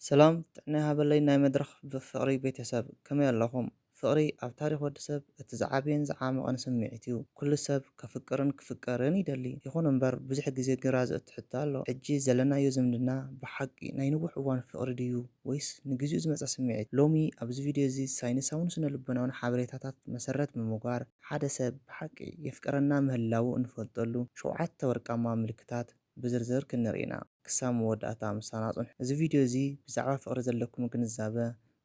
ሰላም ጥዕና ሃበለይ ናይ መድረኽ ብፍቕሪ ቤተሰብ ከመይ ኣለኹም? ፍቕሪ ኣብ ታሪክ ወዲ ሰብ እቲ ዝዓበየን ዝዓመቐን ስምዒት እዩ። ኩሉ ሰብ ከፍቅርን ክፍቀርን ይደሊ። ይኹን እምበር ብዙሕ ግዜ ግራ ዘእትሕቶ ኣሎ። ሕጂ ዘለናዮ ዝምድና ብሓቂ ናይ ንውሕ እዋን ፍቕሪ ድዩ ወይስ ንግዚኡ ዝመፀ ስምዒት? ሎሚ ኣብዚ ቪድዮ እዚ ሳይንሳውን ስነ-ልቦናውን ሓበሬታታት መሰረት ብምግባር ሓደ ሰብ ብሓቂ የፍቅረና ምህላው እንፈልጠሉ 7 ወርቃማ ምልክታት ብዝርዝር ክንርኢ ኢና። ክሳብ መወዳእታ ምሳና ጽንሑ። እዚ ቪድዮ እዚ ብዛዕባ ፍቕሪ ዘለኩም ግንዛበ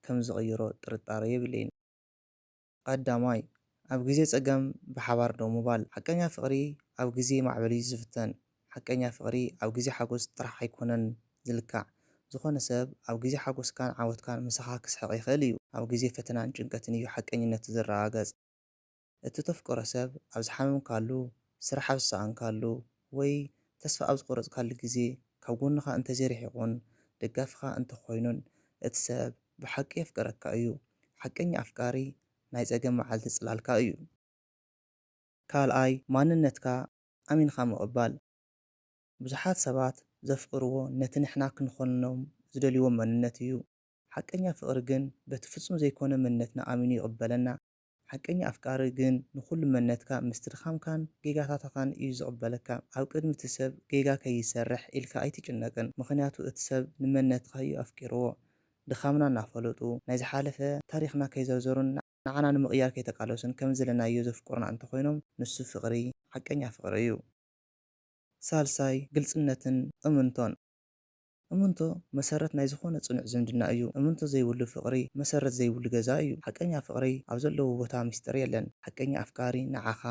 ከም ዝቕይሮ ጥርጣረ የብለይን። ቀዳማይ ኣብ ግዜ ፀገም ብሓባር ደው ምባል። ሓቀኛ ፍቕሪ ኣብ ግዜ ማዕበል እዩ ዝፍተን። ሓቀኛ ፍቕሪ ኣብ ግዜ ሓጎስ ጥራሕ ኣይኮነን ዝልካዕ። ዝኾነ ሰብ ኣብ ግዜ ሓጎስካን ዓወትካን ምሳኻ ክስሕቕ ይኽእል እዩ። ኣብ ግዜ ፈተናን ጭንቀትን እዩ ሓቀኝነት ዝረጋገፅ። እቲ ተፍቅሮ ሰብ ኣብ ዝሓመምካሉ፣ ስራሕ ኣብ ዝሰኣንካሉ ወይ ተስፋ ኣብ ዝቆረፅካሉ ግዜ ካብ ጎንኻ እንተዘይርሒቑን ደጋፊኻ እንተኾይኑን እቲ ሰብ ብሓቂ የፍቅረካ እዩ። ሓቀኛ ኣፍቃሪ ናይ ፀገም መዓልቲ ፅላልካ እዩ። ካልኣይ ማንነትካ ኣሚንካ ምቕባል። ብዙሓት ሰባት ዘፍቅርዎ ነቲ ንሕና ክንኾኖም ዝደልይዎ መንነት እዩ። ሓቀኛ ፍቕሪ ግን በቲ ፍጹም ዘይኮነ መንነትና ኣሚኑ ይቕበለና። ሓቀኛ ኣፍቃሪ ግን ንኹሉ መንነትካ ምስቲ ድኻምካን ጌጋታትኻን እዩ ዝቕበለካ። ኣብ ቅድሚ እቲ ሰብ ጌጋ ከይሰርሕ ኢልካ ኣይትጭነቅን፣ ምክንያቱ እቲ ሰብ ንመንነትካ እዩ ኣፍቂርዎ። ድኻምና እናፈለጡ ናይ ዝሓለፈ ታሪክና ከይዘርዘሩን ንዓና ንምቕያር ከይተቃለሱን ከም ዘለናዮ ዘፍቅሩና እንተኮይኖም ንሱ ፍቕሪ ሓቀኛ ፍቕሪ እዩ። ሳልሳይ ግልጽነትን እሙንቶን። እሙንቶ መሰረት ናይ ዝኾነ ጽኑዕ ዝምድና እዩ። እሙንቶ ዘይብሉ ፍቕሪ መሰረት ዘይብሉ ገዛ እዩ። ሓቀኛ ፍቕሪ ኣብ ዘለዎ ቦታ ምስጢር የለን። ሓቀኛ ኣፍቃሪ ንዓኻ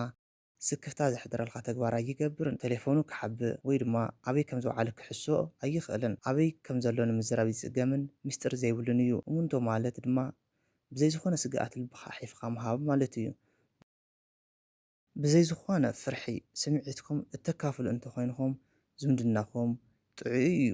ስክፍታ ዘሕድረልካ ተግባር ኣይገብርን። ቴሌፎኑ ክሓብእ ወይ ድማ ኣበይ ከም ዝወዓለ ክሕሶ ኣይኽእልን። ኣበይ ከም ዘሎ ንምዝራብ ይጽገምን ምስጢር ዘይብሉን እዩ። እሙንቶ ማለት ድማ ብዘይ ዝኾነ ስግኣት ልብኻ ሒፍካ ምሃብ ማለት እዩ። ብዘይ ዝኾነ ፍርሒ ስምዒትኩም እተካፍሉ እንተኮይንኩም ዝምድናኹም ጥዑይ እዩ።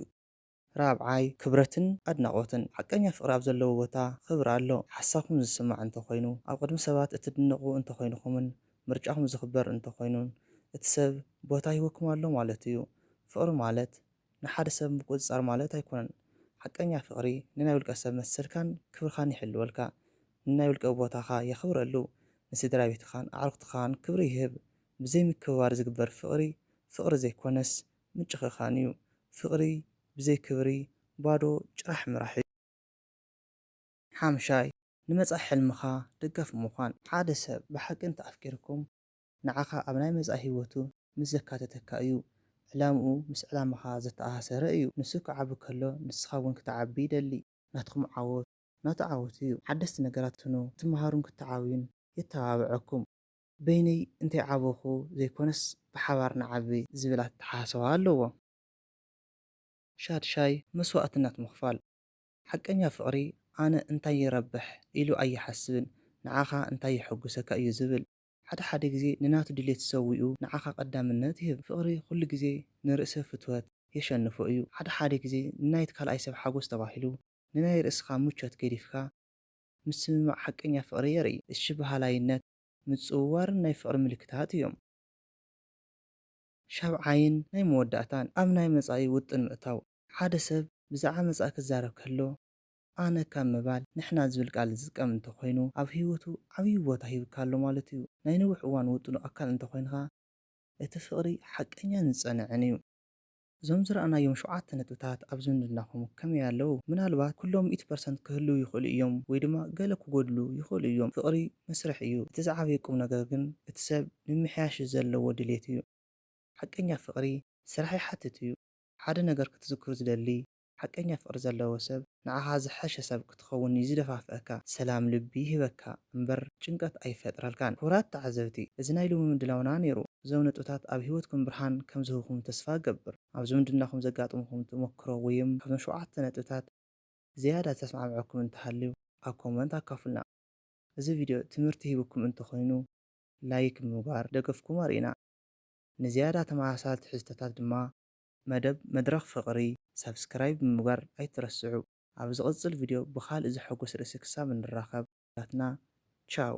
ራብዓይ ክብረትን ኣድናቆትን። ሓቀኛ ፍቕሪ ኣብ ዘለዎ ቦታ ክብሪ ኣሎ። ሓሳብኩም ዝስማዕ እንተኮይኑ ኣብ ቅድሚ ሰባት እትድንቑ እንተኮይንኩምን ምርጫኹም ዝኽበር እንተኮይኑን እቲ ሰብ ቦታ ሂበኩም ኣሎ ማለት እዩ። ፍቕሪ ማለት ንሓደ ሰብ ምቁፅፃር ማለት ኣይኮነን። ሓቀኛ ፍቕሪ ንናይ ውልቀ ሰብ መሰልካን ክብርካን ይሕልወልካ። ንናይ ውልቀ ቦታኻ የኽብረሉ። ንስድራ ቤትኻን ኣዕርኽትኻን ክብሪ ይህብ። ብዘይ ምክብባር ዝግበር ፍቕሪ ፍቕሪ ዘይኮነስ ምጭኽኻን እዩ። ፍቕሪ ብዘይ ክብሪ ባዶ ጭራሕ ምራሕ እዩ። ሓምሻይ ንመጻኢ ሕልምኻ ደጋፊ ምዃን። ሓደ ሰብ ብሓቂ እንተኣፍቂርኩም ንዓኻ ኣብ ናይ መጻኢ ህይወቱ ምስ ዘካተተካ እዩ። ዕላምኡ ምስ ዕላማኻ ዘተኣሳሰረ እዩ። ንሱ ክዓቢ ከሎ ንስኻ እውን ክትዓቢ ይደሊ። ናትኩም ዓወት ናቱ ዓወት እዩ። ሓደስቲ ነገራት ትኑ ክትመሃሩን ክትዓብዩን የተባብዐኩም። በይነይ እንተይዓበኹ ዘይኮነስ ብሓባር ንዓቢ ዝብል ኣተሓሳስባ ኣለዎ። ሻድሻይ መስዋእትነት ምኽፋል። ሓቀኛ ፍቕሪ ኣነ እንታይ ይረብሕ ኢሉ ኣይሓስብን፣ ንዓኻ እንታይ የሐጉሰካ እዩ ዝብል። ሓደ ግዜ ንናቱ ድሌት ሰዊኡ ንዓኻ ቀዳምነት ይህብ። ፍቕሪ ኩሉ ግዜ ንርእሰ ፍትወት የሸንፎ እዩ። ሓደ ግዜ ንናይቲ ካልኣይ ሰብ ሓጎስ ተባሂሉ ንናይ ርእስኻ ምቾት ገዲፍካ ምስምማዕ ሓቀኛ ፍቕሪ የርኢ። እሽበሃላይነት ምጽዋርን ናይ ፍቕሪ ምልክታት እዮም። ሻብዓይን ናይ መወዳእታን ኣብ ናይ መጻኢ ውጥን ምእታው። ሓደ ሰብ ብዛዕባ መጻኢ ክዛረብ ከሎ ኣነ ካብ ምባል ንሕና ዝብል ቃል ዝጥቀም እንተኮይኑ ኣብ ህይወቱ ዓብይ ቦታ ሂብካ ኣሎ ማለት እዩ። ናይ ነዊሕ እዋን ውጥኑ ኣካል እንተኮይንካ እቲ ፍቕሪ ሓቀኛን ዝጸንዕን እዩ። እዞም ዝረኣናዮም 7 ነጥብታት ኣብ ዝምድናኹም ከመይ ኣለዉ? ምናልባት ኩሎም 100% ክህልው ይኽእሉ እዮም ወይ ድማ ገለ ክጎድሉ ይኽእሉ እዮም። ፍቕሪ መስርሕ እዩ። እቲ ዝዓበየ ቁም ነገር ግን እቲ ሰብ ንምምሕያሽ ዘለዎ ድሌት እዩ። ሓቀኛ ፍቕሪ ስራሕ ይሓትት እዩ። ሓደ ነገር ክትዝክር ዝደሊ ሓቀኛ ፍቕሪ ዘለዎ ሰብ ንዓኻ ዝሐሸ ሰብ ክትኸውን እዩ ዝደፋፍአካ። ሰላም ልቢ ይህበካ እምበር ጭንቀት ኣይፈጥረልካን። ክቡራት ተዓዘብቲ እዚ ናይ ሎሚ ምድላውና ነይሩ። እዞም ነጥብታት ኣብ ሂወትኩም ብርሃን ከም ዝህብኩም ተስፋ ገብር። ኣብ ዝምድናኹም ዘጋጥምኩም ተመክሮ ወይም ካብዞም 7 ነጥብታት ዝያዳ ዘስማዕምዐኩም እንተሃልዩ ኣብ ኮመንት ኣካፍሉና። እዚ ቪድዮ ትምህርቲ ሂብኩም እንተኮይኑ ላይክ ብምግባር ደገፍኩም ኣርኢና። ንዝያዳ ተመሳሳሊ ትሕዝቶታት ድማ መደብ መድረኽ ፍቕሪ ሰብስክራይብ ብምግባር ኣይትረስዑ። ኣብ ዝቕፅል ቪድዮ ብኻልእ ዘሐጉስ ርእሲ ክሳብ እንራኸብ ቻው።